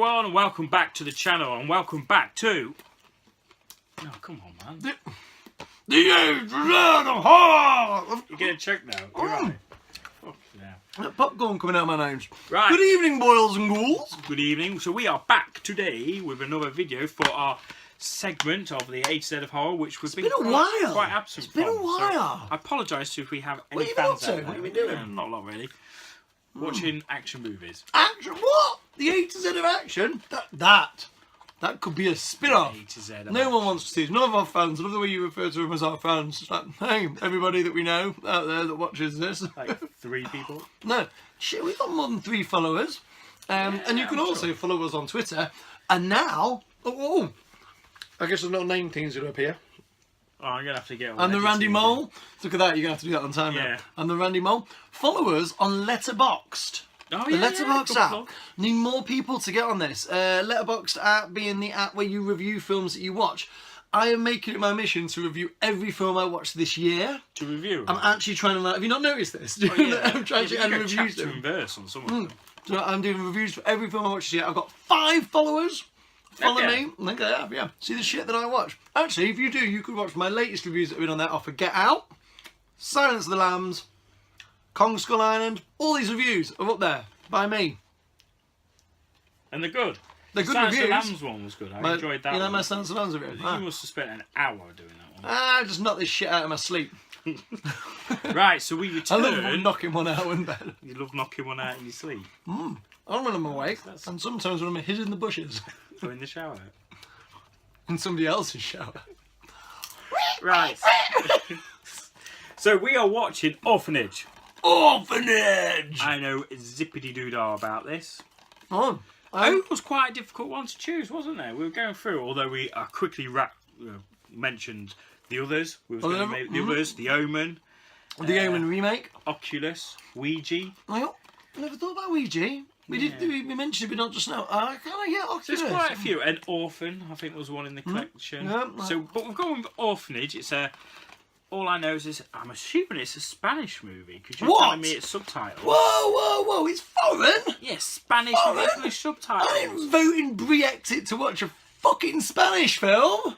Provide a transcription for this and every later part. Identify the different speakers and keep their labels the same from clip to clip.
Speaker 1: everyone, and welcome back to the channel, and welcome back to... Oh, come on, man.
Speaker 2: The age of horror!
Speaker 1: You're getting choked now. You're right. Fuck yeah.
Speaker 2: That popcorn coming out of my nose.
Speaker 1: Right.
Speaker 2: Good evening, boils and ghouls.
Speaker 1: Good evening. So we are back today with another video for our segment of the A to Z of horror, which we've been quite absent
Speaker 2: It's been
Speaker 1: from.
Speaker 2: a while.
Speaker 1: So I apologise if we have any
Speaker 2: What
Speaker 1: fans
Speaker 2: have you been up to?
Speaker 1: out there.
Speaker 2: What have you been doing?
Speaker 1: Not a lot, really. Watching action movies.
Speaker 2: Action? What? The A to Z of action? That could be a spin-off.
Speaker 1: A to Z of
Speaker 2: No one wants to see it. None of our fans. I love the way you refer to them as our fans. It's like, hey, everybody that we know out there that watches this.
Speaker 1: Like 3 people.
Speaker 2: No, shit, we've got more than 3 followers. And you can also follow us on Twitter. And now, I guess there's no name things that are up here.
Speaker 1: Oh, I'm going to have to get on
Speaker 2: And the Randy Mole. Look at that, you're going to have to do that on time now.
Speaker 1: Yeah.
Speaker 2: And the Randy Mole. Follow us on Letterboxd.
Speaker 1: Oh,
Speaker 2: The
Speaker 1: yeah,
Speaker 2: Letterboxd
Speaker 1: good
Speaker 2: app.
Speaker 1: plug.
Speaker 2: Need more people to get on this. Letterboxd app being the app where you review films that you watch. I am making it my mission to review every film I watched this year.
Speaker 1: To review.
Speaker 2: I'm actually trying to... Have you not noticed this?
Speaker 1: Oh, yeah.
Speaker 2: I'm trying to add reviews to
Speaker 1: chapter
Speaker 2: them.
Speaker 1: and verse on some of them.
Speaker 2: So I'm doing reviews for every film I watched this year. I've got 5 followers. Follow
Speaker 1: Okay.
Speaker 2: me. I think I have, yeah. See the shit that I watch. Actually, if you do, you could watch my latest reviews that have been on there off of Get Out, Silence of the Lambs, Kong Skull Island. All these reviews are up there by me.
Speaker 1: And they're good.
Speaker 2: They're good
Speaker 1: Silence of the
Speaker 2: reviews.
Speaker 1: Lambs one was good. I enjoyed that
Speaker 2: You know
Speaker 1: one.
Speaker 2: my Silence of the Lambs review?
Speaker 1: You must have spent an hour doing that
Speaker 2: I just knocked this shit out of my sleep.
Speaker 1: one. Right, so we
Speaker 2: I
Speaker 1: return.
Speaker 2: love knocking one out in bed.
Speaker 1: You love knocking one out in your sleep.
Speaker 2: I'm when I'm awake, and sometimes when I'm hid in the bushes.
Speaker 1: Or in the shower.
Speaker 2: In somebody else's shower.
Speaker 1: Right. So we are watching Orphanage.
Speaker 2: Orphanage!
Speaker 1: I know zippity doo dah about this.
Speaker 2: Oh,
Speaker 1: It was quite a difficult one to choose, wasn't there? We were going through, although we quickly mentioned the others. We was going to make the others, The Omen,
Speaker 2: the Omen remake.
Speaker 1: Oculus, Ouija.
Speaker 2: I never thought about Ouija. We mentioned it, but not just now. I kind of, yeah,
Speaker 1: So
Speaker 2: Oculus.
Speaker 1: there's quite a few. And Orphan, I think, was one in the collection.
Speaker 2: Yeah.
Speaker 1: So, but we've gone with Orphanage. It's all I know is I'm assuming it's a Spanish movie because you're telling me it's subtitled.
Speaker 2: Whoa, it's foreign?
Speaker 1: Yes, Spanish and English subtitles.
Speaker 2: I didn't vote in Brexit to watch a fucking Spanish film.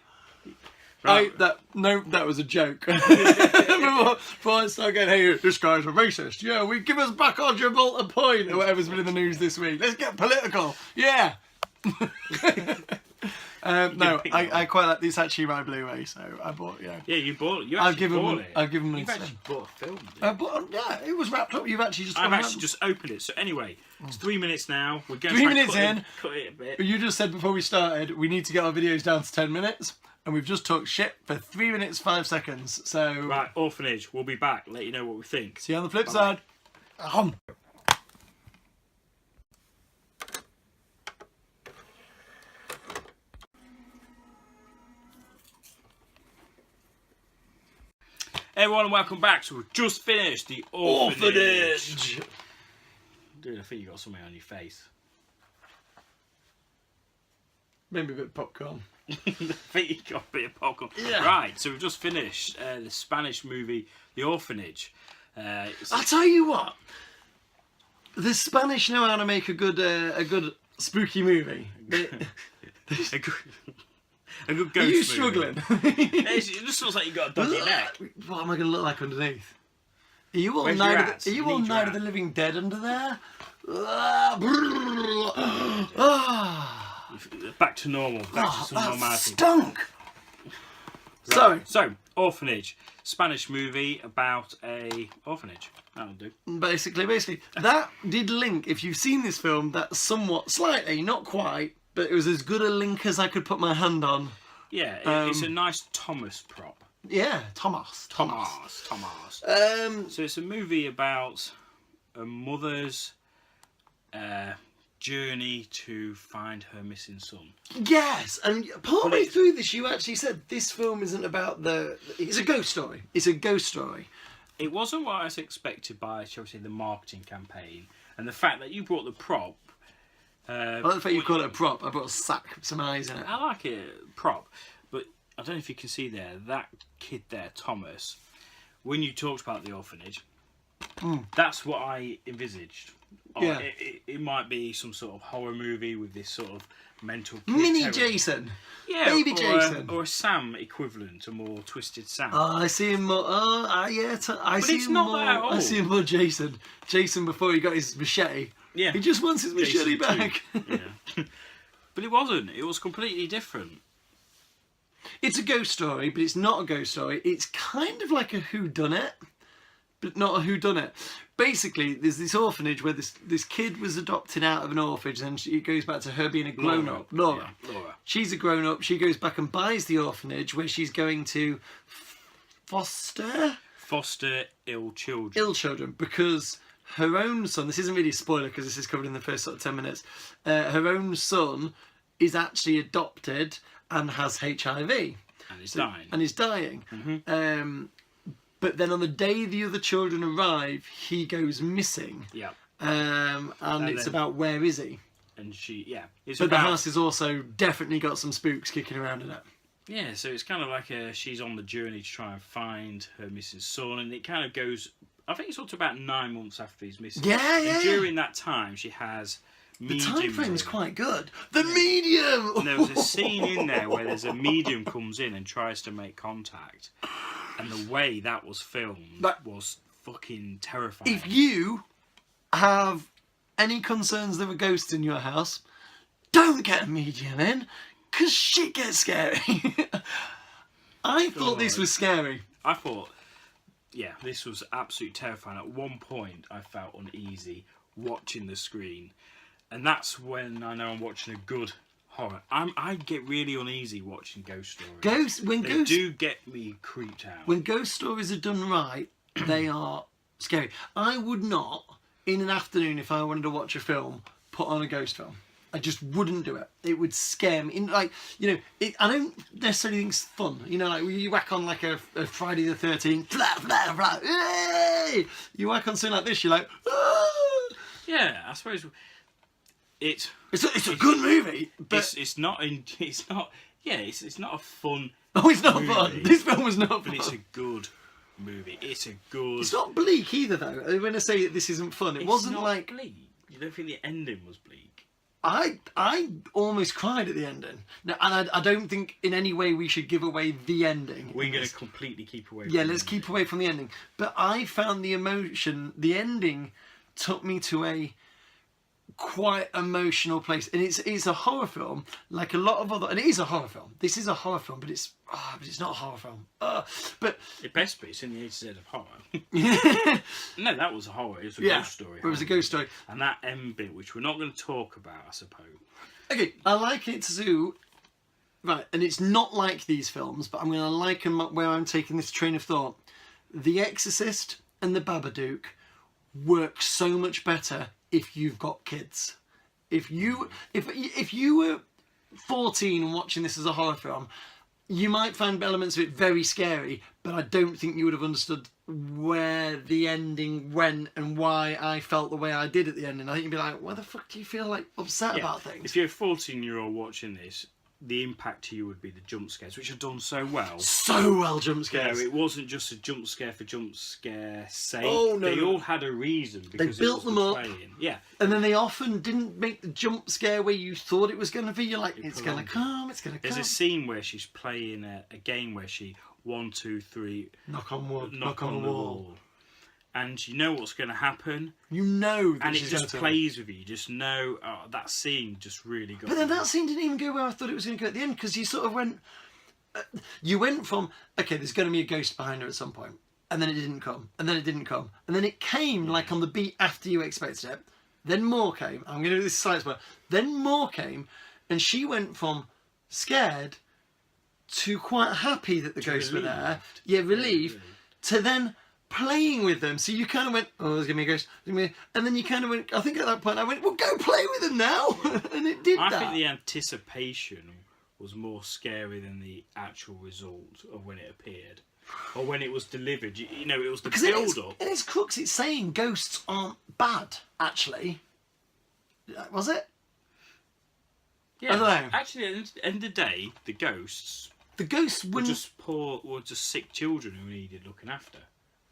Speaker 1: Right.
Speaker 2: That was a joke. Before I start getting, hey, this guy's a racist. Yeah, we give us back our Gibraltar point or whatever's been in the news this week. Let's get political. Yeah. No, I quite like this. Actually, my Blu-ray, so I bought. Yeah,
Speaker 1: You bought.
Speaker 2: I've given
Speaker 1: bought it.
Speaker 2: I've given
Speaker 1: You've
Speaker 2: money.
Speaker 1: actually bought a film.
Speaker 2: Yeah, it was wrapped up. You've actually just.
Speaker 1: I've actually just opened it. So anyway, it's 3 minutes now. We're going
Speaker 2: 3
Speaker 1: to
Speaker 2: minutes in.
Speaker 1: Cut it a bit.
Speaker 2: You just said before we started we need to get our videos down to 10 minutes, and we've just talked shit for 3 minutes 5 seconds. So
Speaker 1: Right, Orphanage. We'll be back. Let you know what we think.
Speaker 2: see you on the flip side.
Speaker 1: Hey everyone, and welcome back. So we've just finished the Orphanage. Dude, I think you got something on your face.
Speaker 2: Maybe a bit of popcorn.
Speaker 1: I think you got a bit of popcorn.
Speaker 2: Yeah.
Speaker 1: Right, so we've just finished the Spanish movie, The Orphanage.
Speaker 2: I'll tell you what. The Spanish know how to make a good spooky movie.
Speaker 1: a good ghost
Speaker 2: Are you
Speaker 1: movie.
Speaker 2: struggling?
Speaker 1: It just looks like you got a dodgy neck.
Speaker 2: What am I going to look like underneath? Are you all
Speaker 1: Where's your
Speaker 2: Night
Speaker 1: ass?
Speaker 2: of, are you
Speaker 1: You
Speaker 2: all
Speaker 1: need your
Speaker 2: Night of
Speaker 1: ass.
Speaker 2: the Living Dead under there?
Speaker 1: Back to normal. Back to some
Speaker 2: That
Speaker 1: normality.
Speaker 2: stunk.
Speaker 1: Right. So, Orphanage, Spanish movie about a orphanage. That'll do.
Speaker 2: Basically, that did link. If you've seen this film, that somewhat, slightly, not quite, but it was as good a link as I could put my hand on.
Speaker 1: Yeah, it's a nice Thomas prop.
Speaker 2: Yeah, Thomas.
Speaker 1: So it's a movie about a mother's journey to find her missing son.
Speaker 2: Yes, and partway through this, you actually said this film isn't about it's a ghost story. It's a ghost story.
Speaker 1: It wasn't what I was expected by, shall we say, the marketing campaign, and the fact that you brought the prop.
Speaker 2: I like the fact you call it a prop. I brought a sack with some eyes in it.
Speaker 1: I like it, prop, but I don't know if you can see there, that kid there, Thomas, when you talked about the orphanage, that's what I envisaged. Or
Speaker 2: Yeah.
Speaker 1: it might be some sort of horror movie with this sort of mental
Speaker 2: Mini
Speaker 1: terror.
Speaker 2: Jason.
Speaker 1: Yeah,
Speaker 2: Baby
Speaker 1: or
Speaker 2: Jason.
Speaker 1: or a Sam equivalent, a more twisted Sam.
Speaker 2: Oh, I see him more. I see
Speaker 1: it's
Speaker 2: him
Speaker 1: not
Speaker 2: more.
Speaker 1: that at all.
Speaker 2: I see him more Jason. Jason before he got his machete.
Speaker 1: Yeah.
Speaker 2: He just wants his machete
Speaker 1: Jason
Speaker 2: back.
Speaker 1: Yeah. But it wasn't. It was completely different.
Speaker 2: It's a ghost story, but it's not a ghost story. It's kind of like a whodunit, but not a whodunit. Basically, there's this orphanage where this kid was adopted out of an orphanage, and it goes back to her being a grown-up. Laura.
Speaker 1: Yeah, Laura.
Speaker 2: She's a grown-up. She goes back and buys the orphanage where she's going to foster
Speaker 1: ill children.
Speaker 2: ill children because her own son, this isn't really a spoiler because this is covered in the first sort of 10 minutes, her own son is actually adopted and has HIV.
Speaker 1: And he's dying.
Speaker 2: And he's dying. But then on the day the other children arrive, he goes missing.
Speaker 1: Yeah.
Speaker 2: And it's
Speaker 1: then-
Speaker 2: about where is he?
Speaker 1: And she, yeah. It's
Speaker 2: But the
Speaker 1: about,
Speaker 2: house has also definitely got some spooks kicking around in it.
Speaker 1: yeah, so it's kind of like she's on the journey to try and find her missing son, and it kind of goes, I think it's up to about 9 months after he's missing.
Speaker 2: Yeah, yeah.
Speaker 1: And during that time, she has
Speaker 2: The
Speaker 1: medium.
Speaker 2: time frame's quite good. The medium!
Speaker 1: And there was a scene in there where there's a medium comes in and tries to make contact, and the way that was filmed was fucking terrifying.
Speaker 2: If you have any concerns there are ghosts in your house, don't get a medium in, because shit gets scary. I thought this was scary.
Speaker 1: I thought, yeah, this was absolutely terrifying. At one point, I felt uneasy watching the screen, and that's when I know I'm watching a good horror. I get really uneasy watching ghost stories. They do get me creeped out.
Speaker 2: When ghost stories are done right, they are scary. I would not, in an afternoon, if I wanted to watch a film, put on a ghost film. I just wouldn't do it. It would scare me. I don't necessarily think it's fun. Like you whack on like a Friday the 13th, blah, blah, blah, hey! You whack on something like this, you're like, ah!
Speaker 1: Yeah, I suppose it's
Speaker 2: a good movie, but
Speaker 1: it's not a fun.
Speaker 2: oh, it's not
Speaker 1: movie,
Speaker 2: fun. This film was not
Speaker 1: but
Speaker 2: fun.
Speaker 1: it's a good movie. It's a good.
Speaker 2: It's not bleak either, though. When I say that this isn't fun, it wasn't
Speaker 1: not
Speaker 2: like
Speaker 1: bleak. You don't think the ending was bleak?
Speaker 2: I almost cried at the ending. Now, and I don't think in any way we should give away the ending.
Speaker 1: We're going to completely keep away.
Speaker 2: Yeah,
Speaker 1: from
Speaker 2: let's
Speaker 1: the
Speaker 2: keep
Speaker 1: ending.
Speaker 2: away from the ending. But I found the emotion, the ending took me to a quite emotional place. And it's a horror film, like a lot of other, and it is a horror film. This is a horror film, but it's not a horror film. But
Speaker 1: It best be. It's in the A to Z of horror. No, that was a horror. It was a ghost story.
Speaker 2: It was a ghost story.
Speaker 1: And that end bit, which we're not going to talk about, I suppose.
Speaker 2: Okay, I liken it to Zoo. Right, and it's not like these films, but I'm going to liken where I'm taking this train of thought. The Exorcist and The Babadook work so much better if you've got kids. If you were 14 and watching this as a horror film, you might find elements of it very scary, but I don't think you would have understood where the ending went and why I felt the way I did at the ending. I think you'd be like, why the fuck do you feel like upset about things?
Speaker 1: If you're a 14-year-old watching this, the impact to you would be the jump scares, which are done so well.
Speaker 2: So well jump scares.
Speaker 1: It wasn't just a jump scare for jump scare sake.
Speaker 2: Oh, no,
Speaker 1: they
Speaker 2: no.
Speaker 1: all had a reason because
Speaker 2: They built
Speaker 1: it was
Speaker 2: them
Speaker 1: the
Speaker 2: up.
Speaker 1: playing. Yeah.
Speaker 2: And then they often didn't make the jump scare where you thought it was going to be. You're like, it's going to
Speaker 1: prolonged
Speaker 2: come, it's going to come.
Speaker 1: There's a scene where she's playing a game where she 1, 2, 3
Speaker 2: Knock on wood,
Speaker 1: knock on the wall. And you know what's going to happen,
Speaker 2: You know that
Speaker 1: and it
Speaker 2: she's
Speaker 1: just
Speaker 2: gonna
Speaker 1: plays with you. You just know that scene just really got.
Speaker 2: But then
Speaker 1: me.
Speaker 2: that scene didn't even go where I thought it was going to go at the end, because you sort of went... you went from, okay, there's going to be a ghost behind her at some point, and then it didn't come, and then it didn't come, and then it came like on the beat after you expected it. Then more came. I'm going to do this side spoiler. Then more came, and she went from scared to quite happy that the ghosts were there. Yeah, relieved. To then playing with them. So you kind of went, oh, there's going to be a ghost. And then you kind of went, I think at that point I went, well, go play with them now. And it did that.
Speaker 1: I think the anticipation was more scary than the actual result of when it appeared. Or when it was delivered. You know, it was the build-up.
Speaker 2: In its crux, it's saying ghosts aren't bad, actually. Was it?
Speaker 1: Yeah.
Speaker 2: I don't know.
Speaker 1: Actually, at the end of the day, the ghosts
Speaker 2: The ghosts
Speaker 1: were
Speaker 2: wouldn't...
Speaker 1: just poor, or just sick children who needed looking after.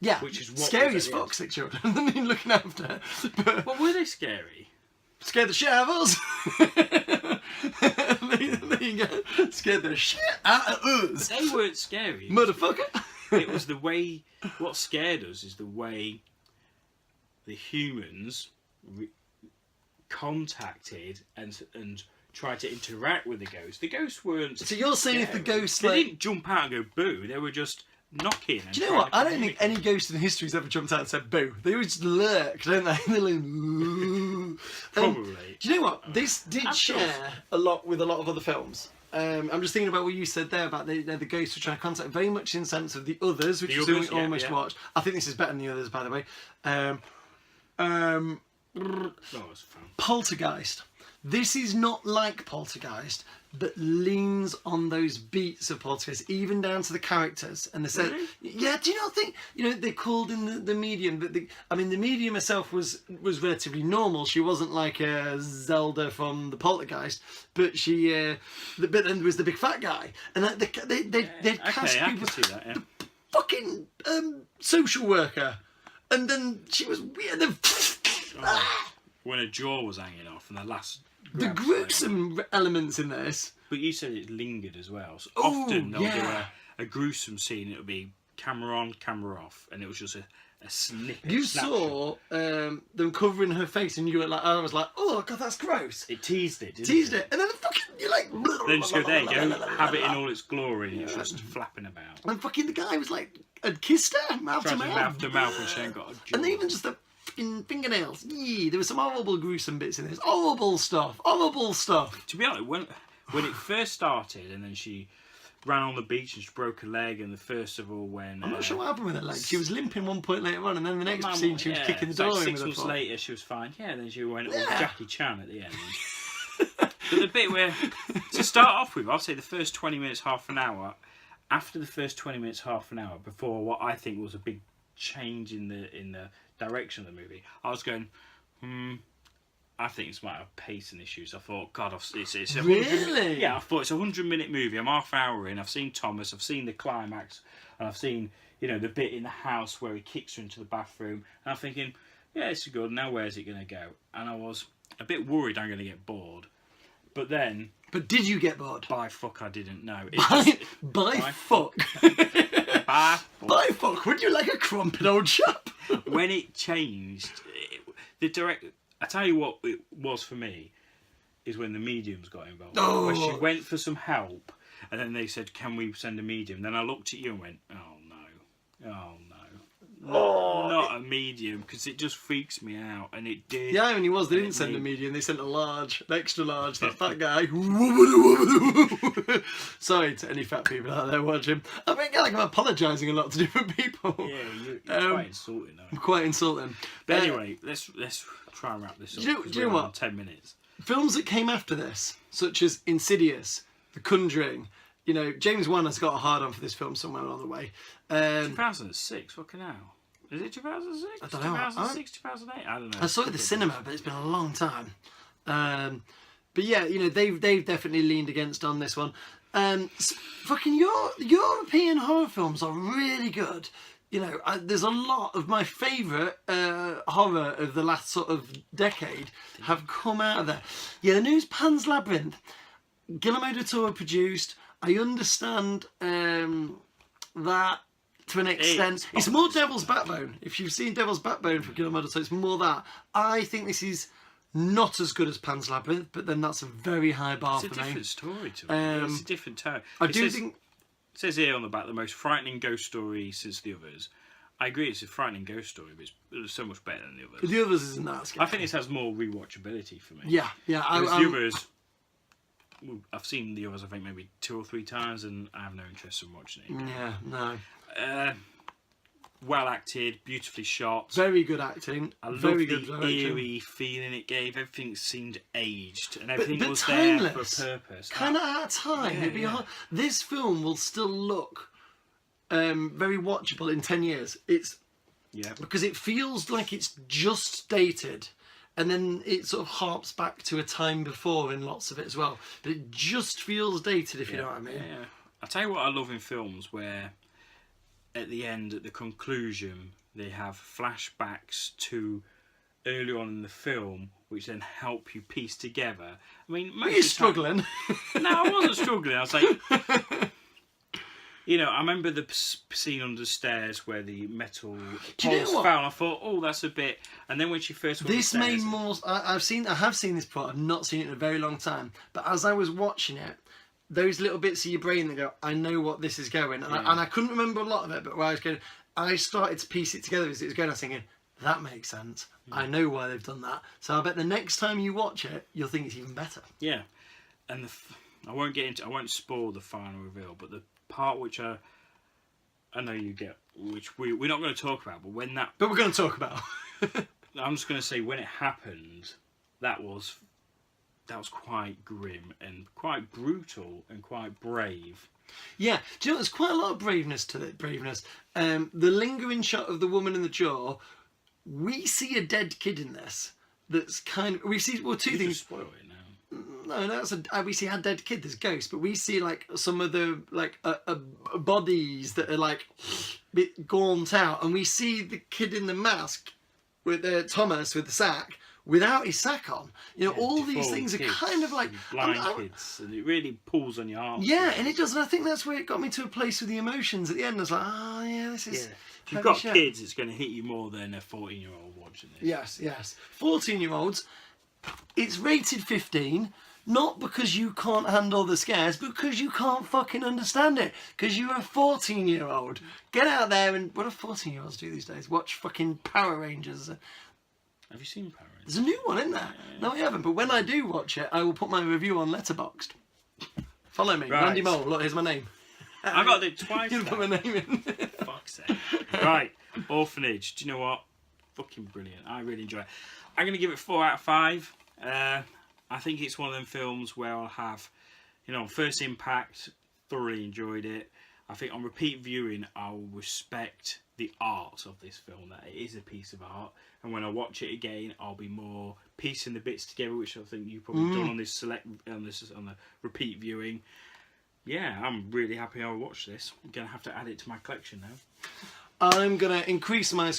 Speaker 2: Yeah,
Speaker 1: which is what
Speaker 2: scary
Speaker 1: was
Speaker 2: as
Speaker 1: at the
Speaker 2: fuck, 6 children. I mean, looking after. But
Speaker 1: But were they scary?
Speaker 2: scared the shit out of us. There you go. Scared the shit out of us.
Speaker 1: They weren't scary.
Speaker 2: Motherfucker.
Speaker 1: It was the way. What scared us is the way the humans contacted and tried to interact with the ghosts. The ghosts weren't.
Speaker 2: So you're saying if the
Speaker 1: scary.
Speaker 2: ghosts,
Speaker 1: They
Speaker 2: like...
Speaker 1: didn't jump out and go boo. They were just knocking. And
Speaker 2: Do you know
Speaker 1: trying
Speaker 2: what?
Speaker 1: to
Speaker 2: I don't think
Speaker 1: communicate.
Speaker 2: any ghost in history's ever jumped out and said boo. They always just lurk, don't they? They're like, ooh.
Speaker 1: Probably.
Speaker 2: Do you know what? This did
Speaker 1: I'm
Speaker 2: share
Speaker 1: sure.
Speaker 2: a lot with a lot of other films. I'm just thinking about what you said there about the ghosts were trying to contact, very much in the sense of the others, which
Speaker 1: The
Speaker 2: was the
Speaker 1: Others,
Speaker 2: one we
Speaker 1: yeah,
Speaker 2: almost
Speaker 1: yeah.
Speaker 2: watched. I think this is better than the others, by the way.
Speaker 1: Oh, it was fun.
Speaker 2: Poltergeist. This is not like Poltergeist, but leans on those beats of Poltergeist, even down to the characters and the set.
Speaker 1: Really?
Speaker 2: Yeah, do you not think they called in the medium? But the medium herself was relatively normal. She wasn't like a Zelda from the Poltergeist, but but then there was the big fat guy, and they'd cast
Speaker 1: Okay, I
Speaker 2: people.
Speaker 1: can see that. Yeah.
Speaker 2: Fucking social worker, and then she was weird.
Speaker 1: When a jaw was hanging off and the last.
Speaker 2: The
Speaker 1: grab
Speaker 2: gruesome elements in this.
Speaker 1: But you said it lingered as well. So
Speaker 2: Oh,
Speaker 1: often they'll do
Speaker 2: yeah.
Speaker 1: a gruesome scene. It'll be camera on, camera off, and it was just a snippet.
Speaker 2: You
Speaker 1: snapshot.
Speaker 2: saw them covering her face, and you were like, I was like, oh god, that's gross.
Speaker 1: It teased it, didn't
Speaker 2: Teased it, and then you're like,
Speaker 1: Then just go, there you go, have it in all its glory, and it's just flapping about.
Speaker 2: and fucking the guy was like, had kissed her mouth to
Speaker 1: Trying to
Speaker 2: mouth,
Speaker 1: mouth to mouth when she ain't got a jaw.
Speaker 2: and then even just the fucking fingernails. Yee, there was some horrible, gruesome bits in this. Horrible stuff. Horrible stuff.
Speaker 1: To be honest, when it first started, and then she ran on the beach and she broke her leg, and the first of all when...
Speaker 2: I'm not sure what happened with her leg. She was limping one point later on, and then the next
Speaker 1: Mum,
Speaker 2: scene she was
Speaker 1: yeah,
Speaker 2: kicking the
Speaker 1: it's like
Speaker 2: door in
Speaker 1: 6
Speaker 2: with her
Speaker 1: months
Speaker 2: foot.
Speaker 1: later, she was fine. Yeah, then she went all
Speaker 2: Yeah.
Speaker 1: Jackie Chan at the end. But the bit where, to start off with, I'll say the first 20 minutes, half an hour, after the first 20 minutes, half an hour, before what I think was a big change in the direction of the movie, I was going, I think this might have pacing issues. I thought, God, it's a 100
Speaker 2: Really?
Speaker 1: Yeah, I thought it's a 100-minute movie. I'm half hour in. I've seen Thomas. I've seen the climax, and I've seen the bit in the house where he kicks her into the bathroom. And I'm thinking, yeah, it's good. Now where's it going to go? And I was a bit worried I'm going to get bored. But then,
Speaker 2: But did you get bored?
Speaker 1: by fuck, I didn't know.
Speaker 2: By fuck.
Speaker 1: By fuck.
Speaker 2: By fuck, would you like a crumpet old chap?
Speaker 1: When it changed, I tell you what it was for me, is when the mediums got involved.
Speaker 2: Oh.
Speaker 1: Where she went for some help, and then they said, can we send a medium? Then I looked at you and went, oh no. Not a medium, because it just freaks me out, and it did.
Speaker 2: The irony was they
Speaker 1: And
Speaker 2: didn't
Speaker 1: it
Speaker 2: send a
Speaker 1: made-
Speaker 2: medium, they sent an extra large, that fat guy. Sorry to any fat people out there watching. I think like I'm apologising a lot to different people.
Speaker 1: Yeah, you're quite insulting, though.
Speaker 2: I'm quite insulting.
Speaker 1: But anyway, let's try and wrap this up.
Speaker 2: do you know
Speaker 1: 'cause we're
Speaker 2: what?
Speaker 1: on 10 minutes.
Speaker 2: Films that came after this, such as Insidious, The Conjuring, James Wan has got a hard on for this film somewhere along the way.
Speaker 1: 2006, fucking hell. Is it 2006?
Speaker 2: I don't know.
Speaker 1: 2006, 2008? I don't know.
Speaker 2: I saw it at the cinema, but it's been a long time. But yeah, they've definitely leaned against on this one. Fucking European horror films are really good. There's a lot of my favourite horror of the last sort of decade have come out of there. Yeah, the news Pan's Labyrinth, Guillermo del Toro produced. I understand that to an extent. It's more Devil's Backbone. If you've seen Devil's Backbone from Guillermo del Toro, it's more that. I think this is not as good as Pan's Labyrinth, but then that's a very high bar
Speaker 1: It's a
Speaker 2: for me.
Speaker 1: different story to it. It's a different tone.
Speaker 2: Think.
Speaker 1: It says here on the back, the most frightening ghost story since the others. I agree, it's a frightening ghost story, but it's so much better than the others.
Speaker 2: The others isn't that scary.
Speaker 1: I think this has more rewatchability for me.
Speaker 2: Yeah.
Speaker 1: Whereas the others, I've seen the others, I think, maybe 2 or 3 times, and I have no interest in watching it.
Speaker 2: Yeah, no.
Speaker 1: Well acted, beautifully shot.
Speaker 2: Very good acting.
Speaker 1: I love
Speaker 2: very
Speaker 1: the
Speaker 2: good direction.
Speaker 1: eerie feeling it gave. Everything seemed aged, and everything
Speaker 2: but
Speaker 1: was there for
Speaker 2: timeless.
Speaker 1: a purpose.
Speaker 2: Kind of out of time.
Speaker 1: Yeah,
Speaker 2: It'd be
Speaker 1: yeah.
Speaker 2: hard. This film will still look very watchable in 10 years.
Speaker 1: Yeah.
Speaker 2: Because it feels like it's just dated, and then it sort of harps back to a time before in lots of it as well. But it just feels dated, if you know what I mean.
Speaker 1: Yeah. I tell you what I love in films where at the end, at the conclusion, they have flashbacks to earlier on in the film, which then help you piece together. I mean,
Speaker 2: Are you struggling?
Speaker 1: No, I wasn't struggling. I was like, you know, I remember the scene under the stairs where the metal poles fell. And I thought, oh, that's a bit. And then when she first went
Speaker 2: this made more. I have seen this part. I've not seen it in a very long time. But as I was watching it, those little bits of your brain that go, I know what this is going, and I couldn't remember a lot of it. But where I was going, I started to piece it together as it was going. I was thinking, that makes sense. I know why they've done that. So I bet the next time you watch it, you'll think it's even better.
Speaker 1: Yeah, and I won't spoil the final reveal, but the part which I know you get, which we're not going to talk about, but when that...
Speaker 2: But we're going to talk about.
Speaker 1: I'm just going to say, when it happened, that was quite grim and quite brutal and quite brave.
Speaker 2: Yeah, do you know, there's quite a lot of braveness to it. The lingering shot of the woman in the jaw, we see a dead kid in this. That's kind of... We see, well, two things...
Speaker 1: Just spoil it now.
Speaker 2: No, we see a dead kid. There's ghosts, but we see like some of the like bodies that are like a bit gaunt out, and we see the kid in the mask with Thomas with the sack without his sack on. You know, all these things are kind of like
Speaker 1: blind kids, and it really pulls on your heart.
Speaker 2: Yeah, and it does, and I think that's where it got me to a place with the emotions at the end. I was like, oh yeah, this is.
Speaker 1: Yeah. If you've got kids, it's going to hit you more than a 14-year-old watching this.
Speaker 2: Yes. 14-year-olds, it's rated 15. Not because you can't handle the scares, but because you can't fucking understand it. Because you're a 14-year-old. Get out there and... What do 14-year-olds do these days? Watch fucking Power Rangers.
Speaker 1: Have you seen Power Rangers?
Speaker 2: There's a new one, isn't there? Yeah. No, I haven't. But when I do watch it, I will put my review on Letterboxd. Follow me. Right. Randy Mole. Look, here's my name.
Speaker 1: I got it twice.
Speaker 2: You put my name in.
Speaker 1: Fuck's sake. Right. Orphanage. Do you know what? Fucking brilliant. I really enjoy it. I'm going to give it 4 out of 5. I think it's one of them films where I'll have, you know, first impact, thoroughly enjoyed it. I think on repeat viewing, I'll respect the art of this film, that it is a piece of art. And when I watch it again, I'll be more piecing the bits together, which I think you've probably done on the repeat viewing. Yeah, I'm really happy I watched this. I'm going to have to add it to my collection now.
Speaker 2: I'm going to increase your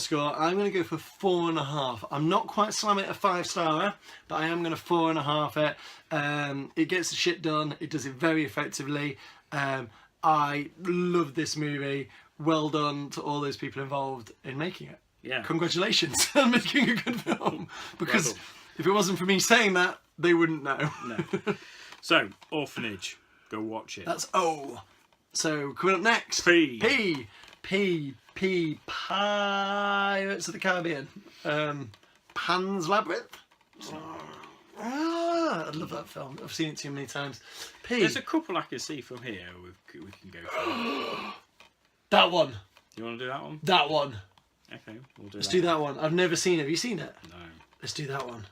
Speaker 2: score. I'm going to go for 4.5. I'm not quite slamming it a 5-star, but I am going to 4.5 it. It gets the shit done. It does it very effectively. I love this movie. Well done to all those people involved in making it.
Speaker 1: Yeah.
Speaker 2: Congratulations on making a good film. Because if it wasn't for me saying that, they wouldn't know.
Speaker 1: No. So, Orphanage. Go watch it.
Speaker 2: That's O. So, coming up next. Pirates of the Caribbean. Pan's Labyrinth. I love that film. I've seen it too many times.
Speaker 1: There's a couple I can see from here we can go for.
Speaker 2: That one.
Speaker 1: You want to do that one?
Speaker 2: That one.
Speaker 1: Okay, we'll do
Speaker 2: Let's do that one. I've never seen it. Have you seen it?
Speaker 1: No.
Speaker 2: Let's do that one.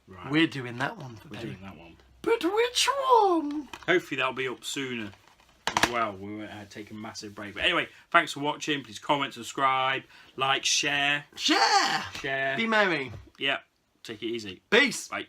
Speaker 1: Right.
Speaker 2: We're doing that one.
Speaker 1: We're doing that one.
Speaker 2: But which one?
Speaker 1: Hopefully that'll be up sooner as well. We won't take a massive break. But anyway, thanks for watching. Please comment, subscribe, like, share.
Speaker 2: Share.
Speaker 1: Be
Speaker 2: merry.
Speaker 1: Yeah. Take it easy.
Speaker 2: Peace.
Speaker 1: Bye.